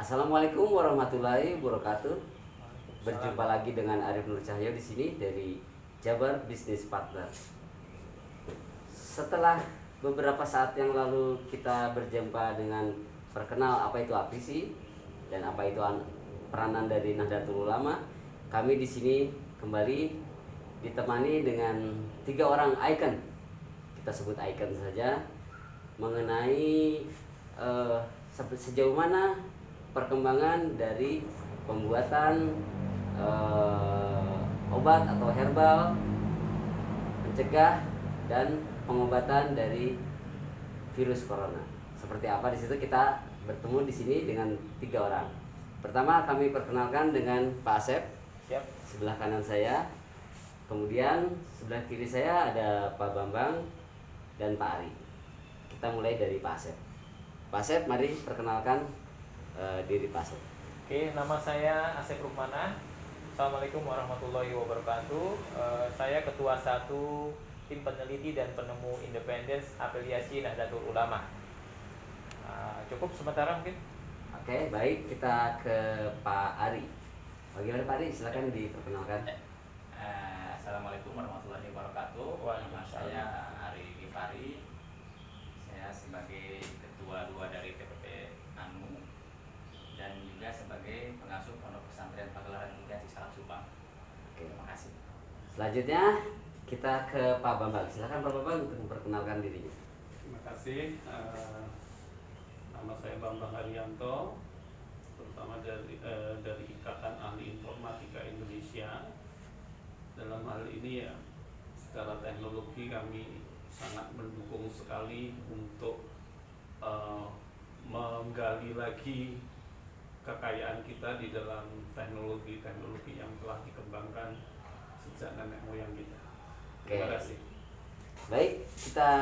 Assalamualaikum warahmatullahi wabarakatuh. Berjumpa lagi dengan Arif Nur Cahyo di sini dari Jabar Business Partner. Setelah beberapa saat yang lalu kita berjumpa dengan perkenal apa itu AVC dan apa itu peranan dari Nahdlatul Ulama, kami di sini kembali ditemani dengan 3 orang icon. Kita sebut icon saja mengenai sejauh mana perkembangan dari pembuatan obat atau herbal pencegah dan pengobatan dari virus corona. Seperti apa di situ kita bertemu di sini dengan 3 orang. Pertama kami perkenalkan dengan Pak Asep. Siap. Sebelah kanan saya. Kemudian sebelah kiri saya ada Pak Bambang dan Pak Ari. Kita mulai dari Pak Asep. Pak Asep, mari perkenalkan diri Pak Asep. Oke, nama saya Asep Rukmana. Assalamualaikum warahmatullahi wabarakatuh. Saya Ketua 1 Tim Peneliti dan Penemu Independen Afiliasi Nahdlatul Ulama. Cukup sementara mungkin. Oke, baik, kita ke Pak Ari. Bagaimana Pak Ari? Silakan diperkenalkan. Assalamualaikum warahmatullahi wabarakatuh. Nama saya Ari Gifari. Saya sebagai Ketua 2 dari TPP ANU dan juga sebagai pengasuh Pondok Pesantren Pagelaran Mulia Cisalak Subang. Oke. Terima kasih. Selanjutnya kita ke Pak Bambang. Silakan Pak Bambang untuk memperkenalkan dirinya. Terima kasih. Nama saya Bambang Haryanto, terutama dari Ikatan Ahli Informatika Indonesia. Dalam hal ini ya, secara teknologi kami sangat mendukung sekali untuk menggali lagi kekayaan kita di dalam teknologi-teknologi yang telah dikembangkan sejak nenek moyang kita. Terima Oke. kasih. Baik, kita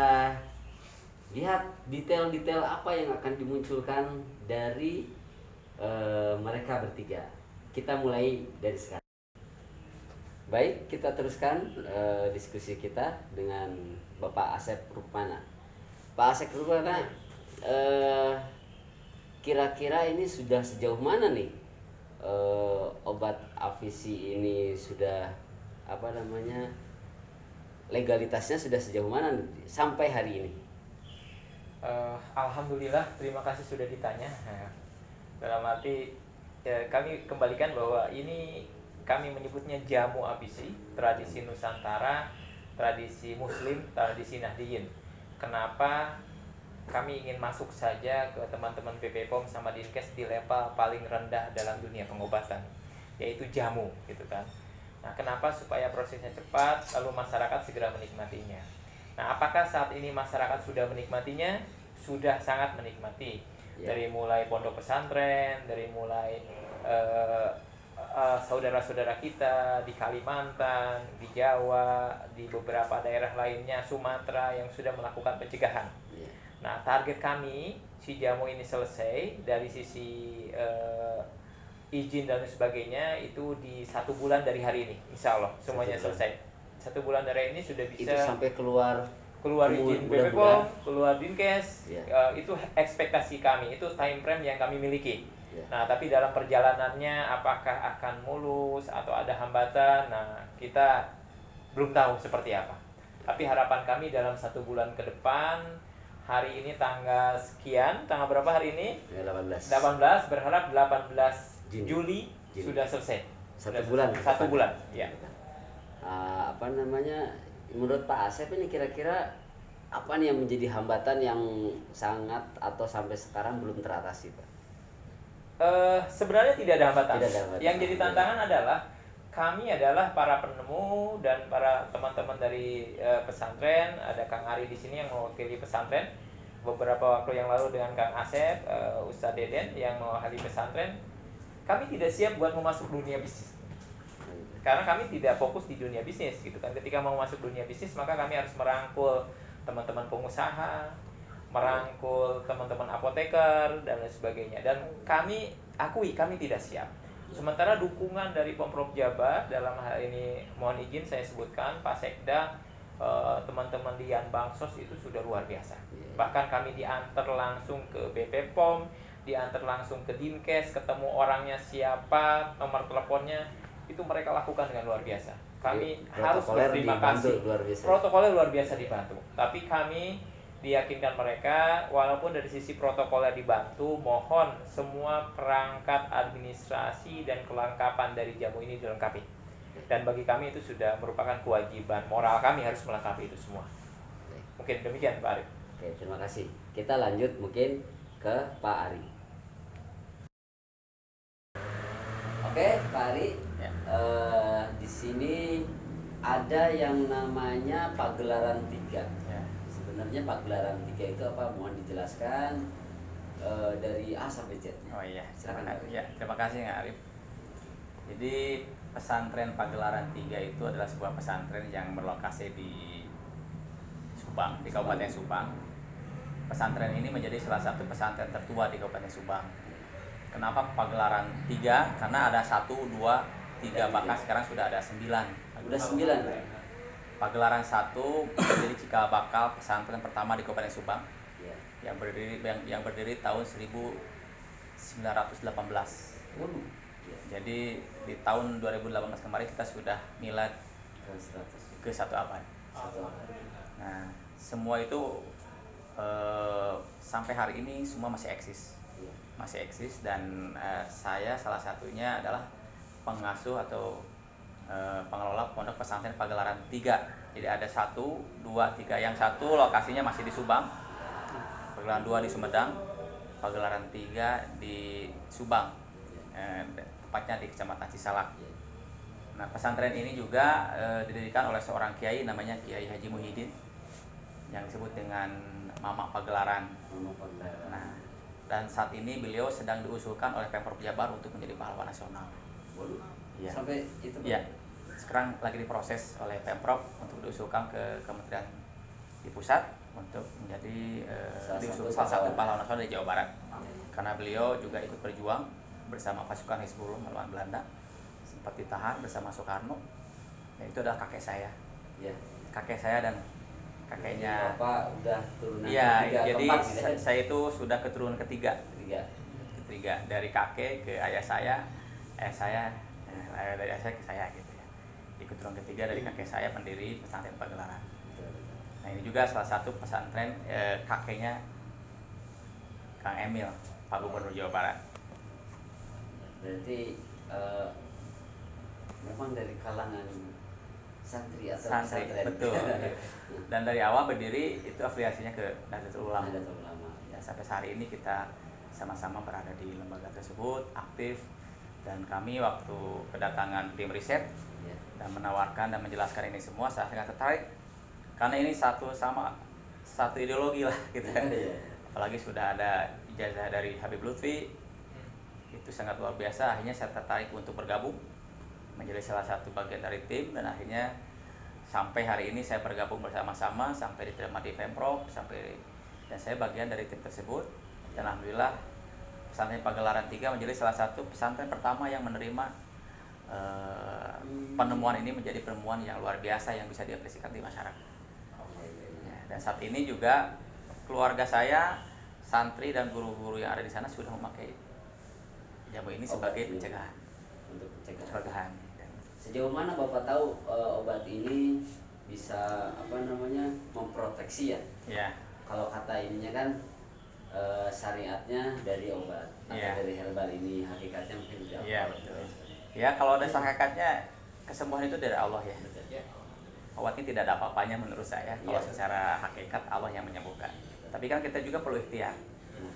lihat detail-detail apa yang akan dimunculkan dari mereka bertiga. Kita mulai dari sekarang. Baik, kita teruskan diskusi kita dengan Bapak Asep Rukmana. Pak Asep Rukmana, kira-kira ini sudah sejauh mana nih obat AVC ini sudah legalitasnya sudah sejauh mana nih, sampai hari ini? Alhamdulillah, terima kasih sudah ditanya. Dalam arti kami kembalikan bahwa ini kami menyebutnya jamu AVC, tradisi Nusantara, tradisi Muslim, tradisi Nahdiyin. Kenapa kami ingin masuk saja ke teman-teman BPOM sama Dinkes di level paling rendah dalam dunia pengobatan, yaitu jamu, gitu kan. Nah, kenapa? Supaya prosesnya cepat, lalu masyarakat segera menikmatinya. Nah, apakah saat ini masyarakat sudah menikmatinya? Sudah sangat menikmati. Ya. Dari mulai pondok pesantren, dari mulai saudara-saudara kita di Kalimantan, di Jawa, di beberapa daerah lainnya, Sumatera yang sudah melakukan pencegahan. Ya. Nah, target kami si jamu ini selesai dari sisi izin dan sebagainya itu di 1 bulan dari hari ini, insya Allah semuanya 1 bulan. selesai. 1 bulan dari ini sudah bisa Itu sampai keluar izin mudah-mudahan. BPOM, keluar Dinkes. Ya. Itu ekspektasi kami, itu time frame yang kami miliki. Ya. Nah, tapi dalam perjalanannya apakah akan mulus atau ada hambatan? Nah, kita belum tahu seperti apa. Tapi harapan kami dalam 1 bulan ke depan, hari ini tanggal sekian, tanggal berapa hari ini? Ya, 18. 18, berharap 18 Juni. Juli sudah selesai. 1 bulan. 1 bulan, ya. Menurut Pak Asep ini kira-kira apa nih yang menjadi hambatan yang sangat atau sampai sekarang belum teratasi, Pak? Sebenarnya tidak ada hambatan. Tidak ada hambatan. Yang jadi tantangan adalah kami adalah para penemu dan para teman-teman dari pesantren. Ada Kang Ari di sini yang mewakili pesantren. Beberapa waktu yang lalu dengan Kang Asep, Ustadz Deden yang mewakili pesantren. Kami tidak siap buat memasuk dunia bisnis. Karena kami tidak fokus di dunia bisnis, gitu kan. Ketika mau masuk dunia bisnis, maka kami harus merangkul teman-teman pengusaha, merangkul teman-teman apoteker dan lain sebagainya. Dan kami akui kami tidak siap. Sementara dukungan dari Pemprov Jabar dalam hal ini, mohon izin saya sebutkan, Pak Sekda, teman-teman di Yan Bansos itu sudah luar biasa. Bahkan kami diantar langsung ke BP POM, diantar langsung ke Dinkes, ketemu orangnya siapa, nomor teleponnya, itu mereka lakukan dengan luar biasa. Kami harus berterima kasih. Protokolnya luar biasa dibantu. Tapi kami diyakinkan mereka, walaupun dari sisi protokolnya dibantu, mohon semua perangkat administrasi dan kelengkapan dari jamu ini dilengkapi. Dan bagi kami itu sudah merupakan kewajiban moral kami harus melengkapi itu semua. Mungkin demikian Pak Arif. Oke, terima kasih. Kita lanjut mungkin ke Pak Ari. Oke, Pak Ari. Ya. Di sini ada yang namanya pagelaran 3. Ya. Sebenarnya pagelaran 3 itu apa? Mohon dijelaskan dari A sampai Z. Oh iya, Silakan. ya, terima kasih Kak Arif. Jadi pesantren Pagelaran 3 itu adalah sebuah pesantren yang berlokasi di Subang, di Kabupaten Subang. Pesantren ini menjadi salah satu pesantren tertua di Kabupaten Subang. Kenapa Pagelaran 3? Karena ada 1, 2, 3, bahkan sekarang sudah ada 9. Udah 9. Pagelaran 1 menjadi cikal bakal pesantren pertama di Kabupaten Subang. Ya. Yang berdiri tahun 1918. Jadi di tahun 2018 kemarin kita sudah milad ke 1 abad. Nah, semua itu sampai hari ini semua masih eksis. Masih eksis dan saya salah satunya adalah pengasuh atau pengelola pondok pesantren Pagelaran 3. Jadi ada 1, 2, 3. Yang 1 lokasinya masih di Subang. Pagelaran 2 di Sumedang. Pagelaran 3 di Subang. Tepatnya di Kecamatan Cisalak. Nah, pesantren ini juga didirikan oleh seorang kiai namanya Kiai Haji Muhyiddin yang disebut dengan Mama Pagelaran. Nah, dan saat ini beliau sedang diusulkan oleh Pemprov Jabar untuk menjadi pahlawan nasional. Ya. Sampai itu. Ya. Sekarang lagi diproses oleh Pemprov untuk diusulkan ke Kementerian di pusat untuk menjadi salah satu pahlawan nasional di Jawa Barat. Karena beliau juga ikut berjuang bersama pasukan Hizbullah melawan Belanda, sempat ditahan bersama Soekarno. Dan itu adalah kakek saya. Ya. Kakek saya dan kakeknya. Bapak udah turunan Iya, ketiga, jadi keempat, gitu. saya itu sudah keturunan ketiga. Ketiga. Dari kakek ke ayah saya, dari ayah saya ke saya gitu ya. Di keturunan ketiga dari kakek saya pendiri pesantren Pagelaran. Nah, ini juga salah satu pesantren kakeknya Kang Emil, Pak Gubernur Jawa Barat. Berarti memang dari kalangan santri atau Santri, pesantren. betul. Dan dari awal berdiri itu afiliasinya ke Nahdlatul Ulama. Nahdlatul Ulama. Ya, sampai hari ini kita sama-sama berada di lembaga tersebut, aktif, dan kami waktu kedatangan tim riset Ya. dan menawarkan dan menjelaskan ini semua, saya sangat tertarik karena ini satu ideologi lah gitu kan. Ya. Apalagi sudah ada ijazah dari Habib Lutfi, itu sangat luar biasa. Akhirnya saya tertarik untuk bergabung menjadi salah satu bagian dari tim, dan akhirnya sampai hari ini saya bergabung bersama-sama sampai diterima di Pemprov, dan saya bagian dari tim tersebut. Dan alhamdulillah pesantren Pagelaran 3 menjadi salah satu pesantren pertama yang menerima penemuan ini menjadi penemuan yang luar biasa yang bisa diapresiasikan di masyarakat. Ya, dan saat ini juga keluarga saya, santri dan guru-guru yang ada di sana sudah memakai jamu ini sebagai pencegahan. Untuk pencegahan. Dan Sejauh mana Bapak tahu obat ini bisa memproteksi ya? ya, Kalau kata ininya kan syariatnya dari obat Iya. atau dari herbal ini, hakikatnya mungkin tidak. iya betul. Ya, kalau ada hakikatnya kesembuhan itu dari Allah ya. Obat ini tidak ada apa-apanya menurut saya. Kalau Iya. secara hakikat Allah yang menyembuhkan. Tapi kan kita juga perlu ikhtiar.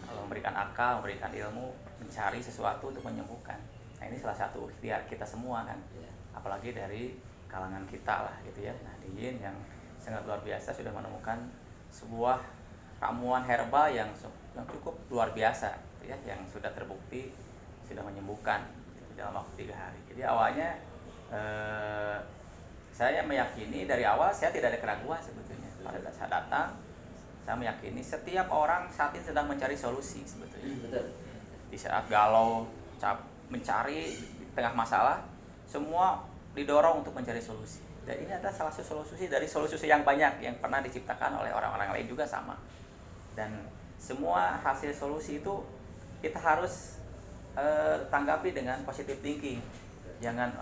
Allah memberikan akal, memberikan ilmu, mencari sesuatu untuk menyembuhkan. Nah, ini salah satu ikhtiar kita semua kan. Iya. Apalagi dari kalangan kita lah gitu ya. Nahdiyin yang sangat luar biasa sudah menemukan sebuah ramuan herbal yang cukup luar biasa gitu ya, yang sudah terbukti sudah menyembuhkan gitu, dalam waktu 3 hari. Jadi awalnya saya meyakini dari awal, saya tidak ada keraguan sebetulnya. Pada saat saya datang, saya meyakini setiap orang saat ini sedang mencari solusi sebetulnya. Betul. Di saat galau, mencari di tengah masalah, semua didorong untuk mencari solusi. Dan ini adalah salah satu solusi dari solusi yang banyak yang pernah diciptakan oleh orang-orang lain juga sama. Dan semua hasil solusi itu kita harus tanggapi dengan positive thinking. Jangan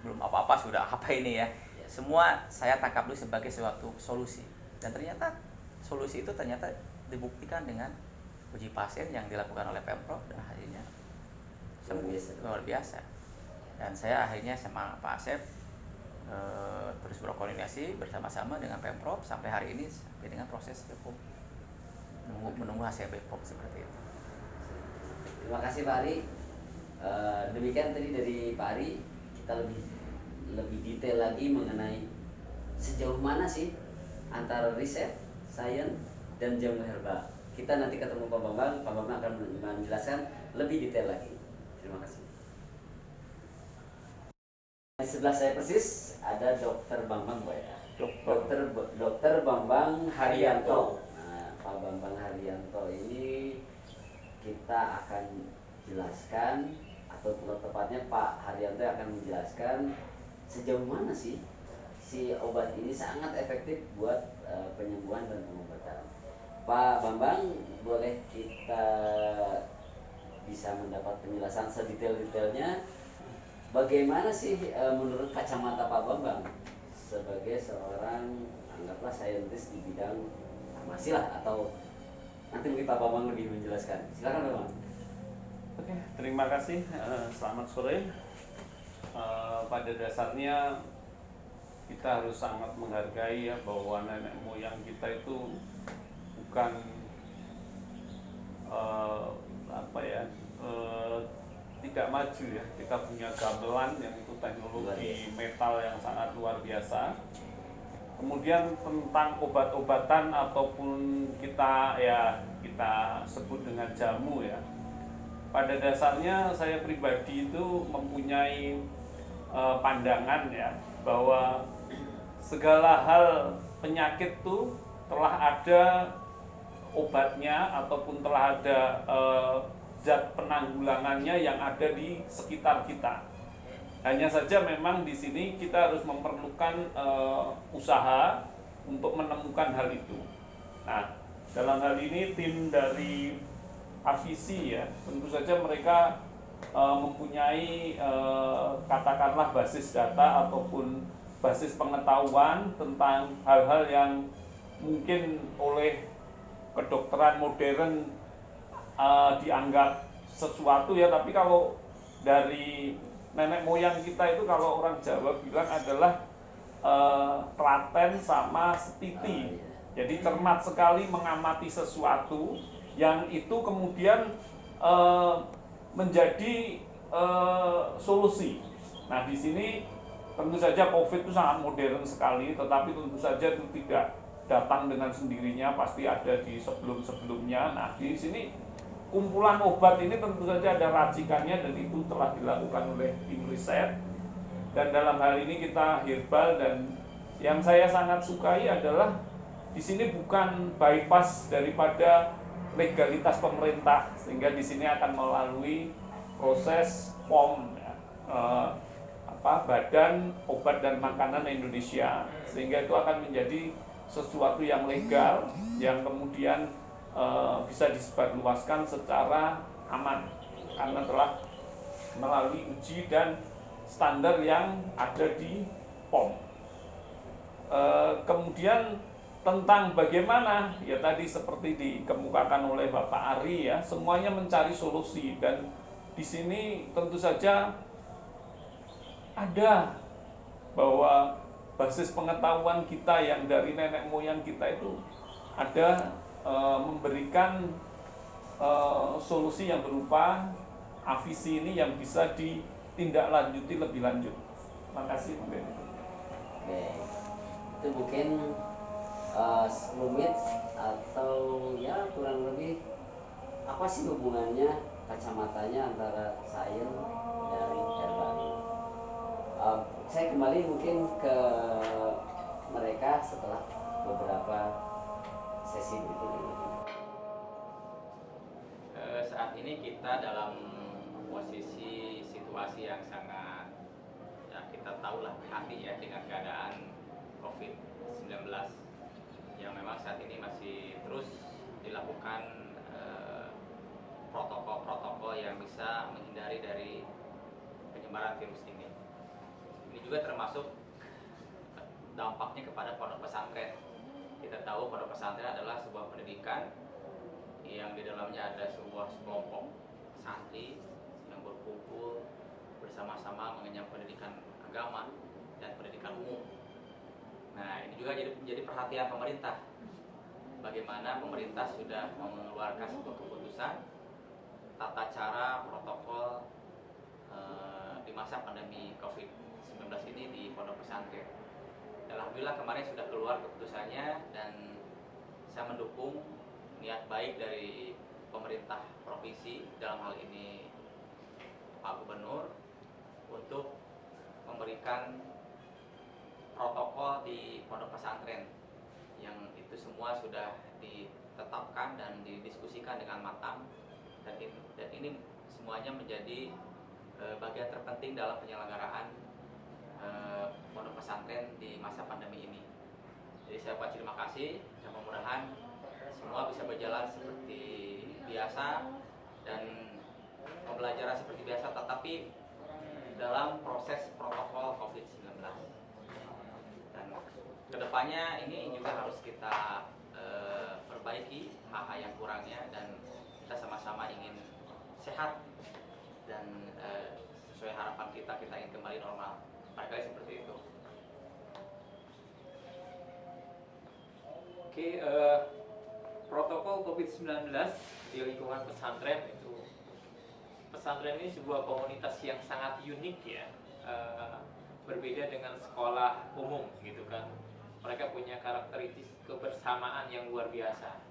belum apa-apa sudah apa ini ya. Semua saya tangkap dulu sebagai suatu solusi. Dan ternyata solusi itu ternyata dibuktikan dengan uji pasien yang dilakukan oleh Pemprov dan hasilnya luar biasa. Dan saya akhirnya sama Pak Asep terus berkoordinasi bersama-sama dengan Pemprov sampai hari ini sampai dengan proses BPOM, menunggu hasil BPOM seperti itu. Terima kasih Pak Ari. Demikian tadi dari Pak Ari, kita lebih detail lagi mengenai sejauh mana sih antara riset, sains, dan jamu herbal. Kita nanti ketemu Pak Bambang akan menjelaskan lebih detail lagi. Terima kasih. Di sebelah saya persis ada Dokter Bambang, Pak ya. Dokter Bambang Haryanto. Nah, Pak Bambang Haryanto ini kita akan jelaskan, atau tepatnya Pak Haryanto akan menjelaskan sejauh mana sih si obat ini sangat efektif buat penyembuhan dan pengobatan. Pak Bambang, boleh kita bisa mendapat penjelasan sedetail-detailnya bagaimana sih menurut kacamata Pak Bambang sebagai seorang anggaplah saintis di bidang farmasi lah, atau nanti mungkin Pak Bambang lebih menjelaskan. Silakan Pak Bambang. Oke, terima kasih. Selamat sore. Pada dasarnya kita harus sangat menghargai ya bahwa nenek moyang kita itu bukan tidak maju ya. Kita punya gamelan yang itu teknologi metal yang sangat luar biasa. Kemudian tentang obat-obatan ataupun kita sebut dengan jamu ya. Pada dasarnya saya pribadi itu mempunyai pandangan ya bahwa segala hal penyakit itu telah ada obatnya ataupun telah ada zat penanggulangannya yang ada di sekitar kita. Hanya saja memang di sini kita harus memerlukan usaha untuk menemukan hal itu. Nah, dalam hal ini tim dari Avisi ya, tentu saja mereka mempunyai katakanlah basis data ataupun basis pengetahuan tentang hal-hal yang mungkin oleh kedokteran modern dianggap sesuatu ya, tapi kalau dari nenek moyang kita itu kalau orang Jawa bilang adalah telaten sama setiti. Jadi cermat sekali mengamati sesuatu yang itu kemudian menjadi solusi. Nah, di sini tentu saja COVID itu sangat modern sekali, tetapi tentu saja itu tidak datang dengan sendirinya, pasti ada di sebelum-sebelumnya. Nah, di sini kumpulan obat ini tentu saja ada racikannya dan itu telah dilakukan oleh tim riset. Dan dalam hal ini kita herbal, dan yang saya sangat sukai adalah di sini bukan bypass daripada legalitas pemerintah, sehingga di sini akan melalui proses POM ya, Badan Obat dan Makanan Indonesia, sehingga itu akan menjadi sesuatu yang legal yang kemudian bisa disebarluaskan secara aman karena telah melalui uji dan standar yang ada di POM. Kemudian tentang bagaimana, ya tadi seperti dikemukakan oleh Bapak Ari ya, semuanya mencari solusi, dan di sini tentu saja ada bahwa basis pengetahuan kita yang dari nenek moyang kita itu ada memberikan solusi yang berupa Avisi ini yang bisa ditindaklanjuti lebih lanjut. Terima kasih Mbak. Oke, itu mungkin rumit atau ya kurang lebih apa sih hubungannya kacamatanya antara sains dari herbal. Saya kembali mungkin ke mereka setelah beberapa sesi berikutnya. Saat ini kita dalam posisi situasi yang sangat ya kita tahu lah hati ya dengan keadaan COVID-19 yang memang saat ini masih terus dilakukan protokol-protokol yang bisa menghindari dari penyebaran virus ini. Ini juga termasuk dampaknya kepada pondok pesantren. Kita tahu pondok pesantren adalah sebuah pendidikan yang di dalamnya ada sebuah kelompok santri yang berkumpul bersama-sama mengenyam pendidikan agama dan pendidikan umum. Nah, ini juga jadi perhatian pemerintah. Bagaimana pemerintah sudah mengeluarkan sebuah keputusan tata cara protokol di masa pandemi COVID-19 ini di pondok pesantren. Alhamdulillah kemarin sudah keluar keputusannya dan saya mendukung niat baik dari pemerintah provinsi, dalam hal ini Pak Gubernur, untuk memberikan protokol di pondok pesantren yang itu semua sudah ditetapkan dan didiskusikan dengan matang, dan ini semuanya menjadi bagian terpenting dalam penyelenggaraan pondok pesantren di masa pandemi ini. Jadi saya ucapkan terima kasih dan mudah-mudahan semua bisa berjalan seperti biasa dan pembelajaran seperti biasa, tetapi dalam proses protokol COVID-19. Dan kedepannya ini juga harus kita perbaiki hal-hal yang kurangnya, dan kita sama-sama ingin sehat dan sesuai harapan kita ingin kembali normal. Barangkali seperti itu. Oke, protokol COVID-19 di lingkungan pesantren itu, pesantren ini sebuah komunitas yang sangat unik ya, berbeda dengan sekolah umum gitu kan. Mereka punya karakteristik kebersamaan yang luar biasa,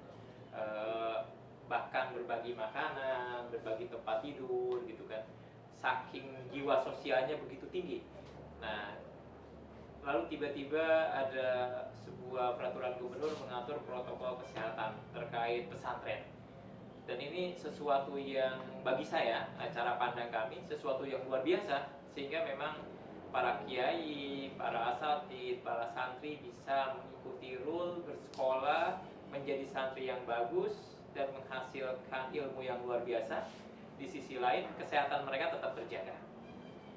bahkan berbagi makanan, berbagi tempat tidur gitu kan, saking jiwa sosialnya begitu tinggi. Nah, lalu tiba-tiba ada sebuah peraturan gubernur mengatur protokol kesehatan terkait pesantren. Dan ini sesuatu yang bagi saya, cara pandang kami, sesuatu yang luar biasa, sehingga memang para kiai, para asatidz, para santri bisa mengikuti rule bersekolah, menjadi santri yang bagus dan menghasilkan ilmu yang luar biasa. Di sisi lain, kesehatan mereka tetap terjaga.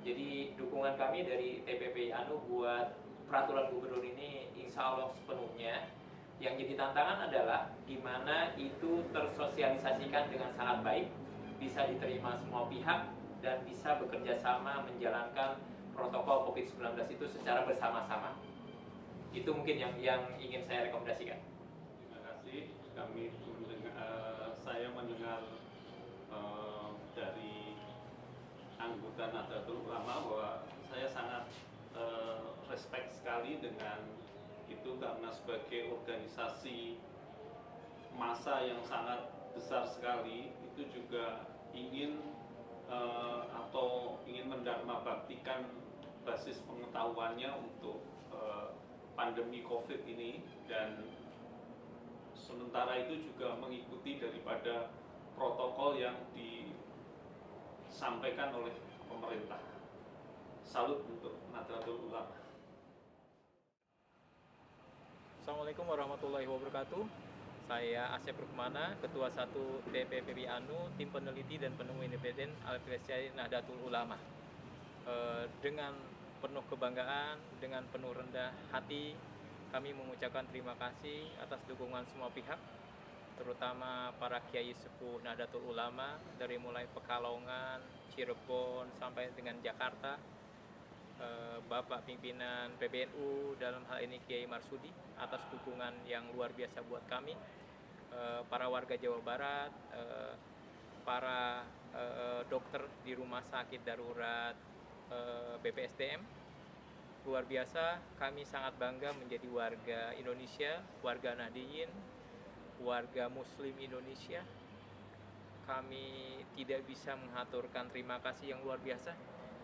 Jadi dukungan kami dari TPPI Anu buat peraturan gubernur ini insya Allah sepenuhnya. Yang jadi tantangan adalah gimana itu tersosialisasikan dengan sangat baik, bisa diterima semua pihak, dan bisa bekerja sama menjalankan protokol COVID-19 itu secara bersama-sama. Itu mungkin yang ingin saya rekomendasikan. Terima kasih. Saya mendengar dari anggota Nahdlatul Ulama bahwa saya sangat respect sekali dengan itu, karena sebagai organisasi massa yang sangat besar sekali itu juga ingin ingin mendharma baktikan basis pengetahuannya untuk pandemi COVID ini, dan sementara itu juga mengikuti daripada protokol yang disampaikan oleh pemerintah. Salut untuk Nahdlatul Ulama. Assalamualaikum warahmatullahi wabarakatuh. Saya Asep Rukmana, Ketua 1 TPPI Anu, Tim Peneliti dan Penemu Independen Al-Fisyai Nahdlatul Ulama. Dengan penuh kebanggaan, dengan penuh rendah hati, kami mengucapkan terima kasih atas dukungan semua pihak, terutama para kiai sepuh Nahdlatul Ulama dari mulai Pekalongan, Cirebon sampai dengan Jakarta, Bapak pimpinan PBNU dalam hal ini Kiai Marsudi atas dukungan yang luar biasa buat kami, para warga Jawa Barat, para dokter di rumah sakit darurat BPSDM. Luar biasa, kami sangat bangga menjadi warga Indonesia, warga Nahdiyin, warga Muslim Indonesia. Kami tidak bisa mengaturkan terima kasih yang luar biasa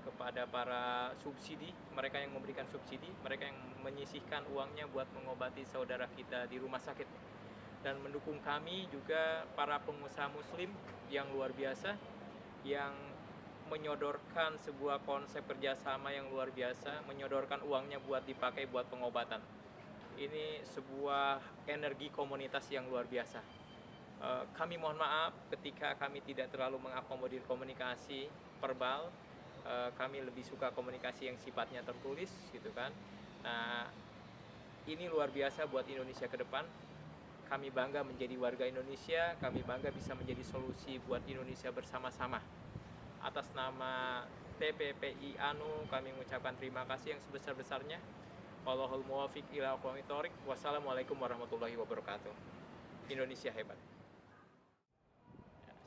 kepada para subsidi, mereka yang memberikan subsidi, mereka yang menyisihkan uangnya buat mengobati saudara kita di rumah sakit. Dan mendukung kami juga para pengusaha muslim yang luar biasa, yang menyodorkan sebuah konsep kerjasama yang luar biasa, menyodorkan uangnya buat dipakai buat pengobatan. Ini sebuah energi komunitas yang luar biasa. Kami mohon maaf ketika kami tidak terlalu mengakomodir komunikasi verbal. Kami lebih suka komunikasi yang sifatnya tertulis gitu kan. Nah, ini luar biasa buat Indonesia ke depan. Kami bangga menjadi warga Indonesia, kami bangga bisa menjadi solusi buat Indonesia bersama-sama. Atas nama TPPI ANU kami mengucapkan terima kasih yang sebesar-besarnya. Wallahul muwaffiq ila aqwamit thoriq. Wassalamualaikum warahmatullahi wabarakatuh. Indonesia hebat.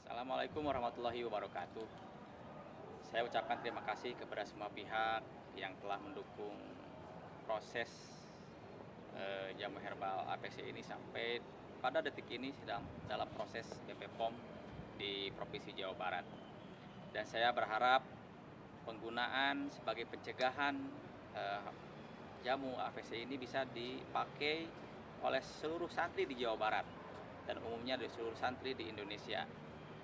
Assalamualaikum warahmatullahi wabarakatuh. Saya ucapkan terima kasih kepada semua pihak yang telah mendukung proses jamu herbal APC ini sampai pada detik ini sedang dalam proses BPOM di Provinsi Jawa Barat. Dan saya berharap penggunaan sebagai pencegahan jamu APC ini bisa dipakai oleh seluruh santri di Jawa Barat dan umumnya dari seluruh santri di Indonesia.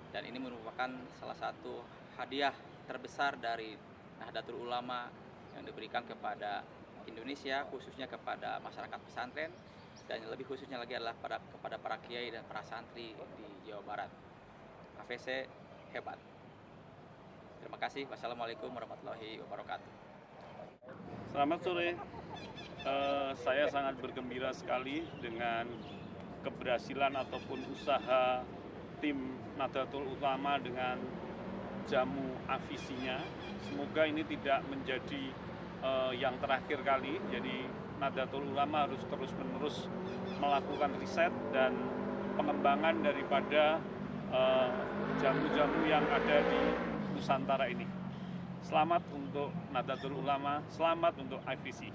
Dan ini merupakan salah satu hadiah terbesar dari Nahdlatul Ulama yang diberikan kepada Indonesia, khususnya kepada masyarakat pesantren, dan lebih khususnya lagi adalah kepada para kiai dan para santri di Jawa Barat. APC hebat. Terima kasih. Wassalamualaikum warahmatullahi wabarakatuh. Selamat sore. Saya sangat bergembira sekali dengan keberhasilan ataupun usaha tim Nahdlatul Ulama dengan jamu afisinya. Semoga ini tidak menjadi yang terakhir kali. Jadi Nahdlatul Ulama harus terus-menerus melakukan riset dan pengembangan daripada jamu-jamu yang ada di Nusantara ini. Selamat untuk Nahdlatul Ulama, selamat untuk IVC.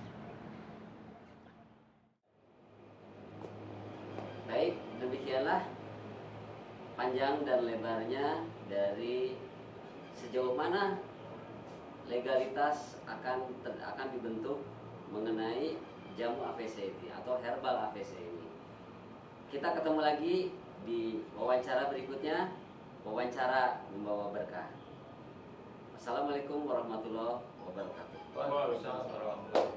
Baik, demikianlah panjang dan lebarnya dari sejauh mana legalitas akan dibentuk mengenai jamu APC ini atau herbal APC ini. Kita ketemu lagi di wawancara berikutnya, wawancara membawa berkah. Assalamualaikum warahmatullahi wabarakatuh. Waalaikumsalam warahmatullahi wabarakatuh.